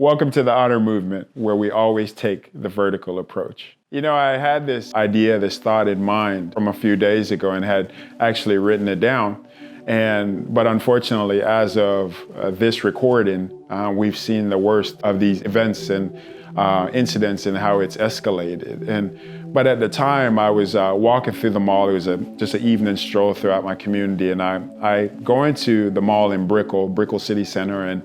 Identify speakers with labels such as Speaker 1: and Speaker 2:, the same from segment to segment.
Speaker 1: Welcome to the honor movement, where we always take the vertical approach. You know, I had this idea, this thought in mind from a few days ago and had actually written it down. But unfortunately, as of this recording, we've seen the worst of these events and incidents and how it's escalated. But at the time, I was walking through the mall. It was just an evening stroll throughout my community, and I go into the mall in Brickell City Center, and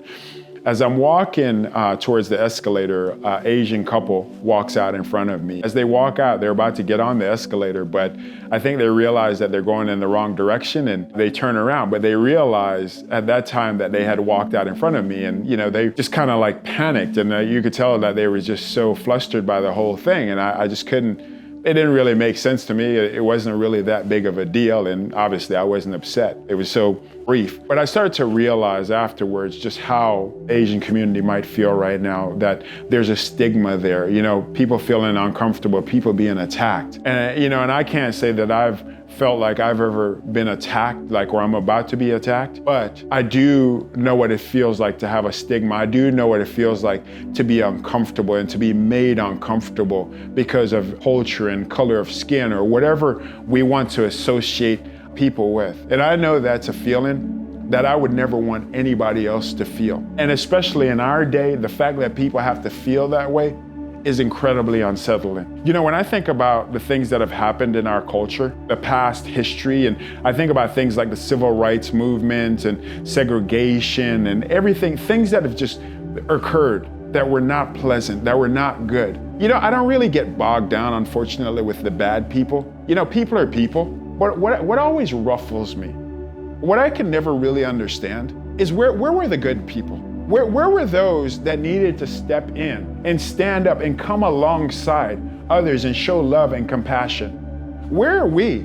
Speaker 1: as I'm walking towards the escalator, an Asian couple walks out in front of me. As they walk out, they're about to get on the escalator, but I think they realize that they're going in the wrong direction and they turn around. But they realize at that time that they had walked out in front of me, and they just kind of like panicked, and you could tell that they were just so flustered by the whole thing, and I just couldn't. It didn't really make sense to me. It wasn't really that big of a deal, and obviously I wasn't upset. It was so brief. But I started to realize afterwards just how the Asian community might feel right now, that there's a stigma there. People feeling uncomfortable, people being attacked. And I can't say that I've felt like I've ever been attacked, like where I'm about to be attacked, but I do know what it feels like to have a stigma. I do know what it feels like to be uncomfortable and to be made uncomfortable because of culture and color of skin or whatever we want to associate people with. And I know that's a feeling that I would never want anybody else to feel. And especially in our day, the fact that people have to feel that way is incredibly unsettling. When I think about the things that have happened in our culture, the past history, and I think about things like the civil rights movement and segregation and everything, things that have just occurred that were not pleasant, that were not good. I don't really get bogged down, unfortunately, with the bad people. People are people. But what always ruffles me, what I can never really understand, is where were the good people? Where were those that needed to step in and stand up and come alongside others and show love and compassion? Where are we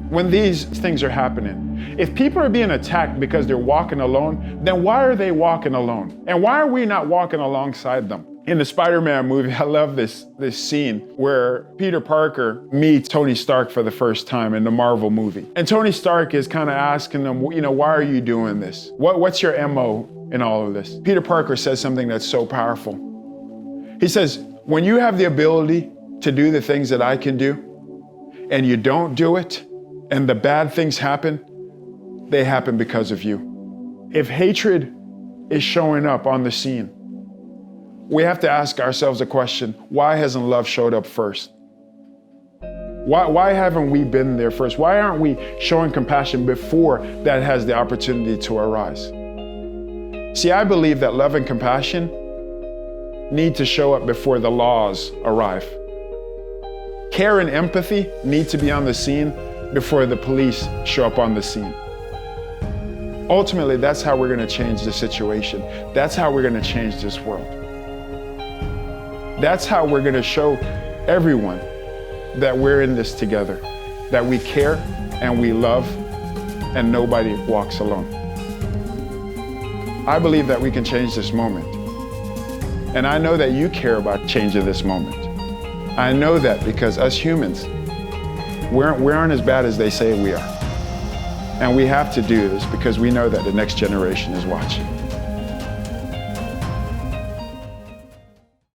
Speaker 1: when these things are happening? If people are being attacked because they're walking alone, then why are they walking alone? And why are we not walking alongside them? In the Spider-Man movie, I love this scene where Peter Parker meets Tony Stark for the first time in the Marvel movie. And Tony Stark is kind of asking him, why are you doing this? What's your MO in all of this? Peter Parker says something that's so powerful. He says, when you have the ability to do the things that I can do, and you don't do it, and the bad things happen, they happen because of you. If hatred is showing up on the scene, we have to ask ourselves a question: why hasn't love showed up first? Why haven't we been there first? Why aren't we showing compassion before that has the opportunity to arise? See, I believe that love and compassion need to show up before the laws arrive. Care and empathy need to be on the scene before the police show up on the scene. Ultimately, that's how we're going to change the situation. That's how we're going to change this world. That's how we're going to show everyone that we're in this together, that we care and we love, and nobody walks alone. I believe that we can change this moment. And I know that you care about changing this moment. I know that because us humans, we aren't as bad as they say we are. And we have to do this because we know that the next generation is watching.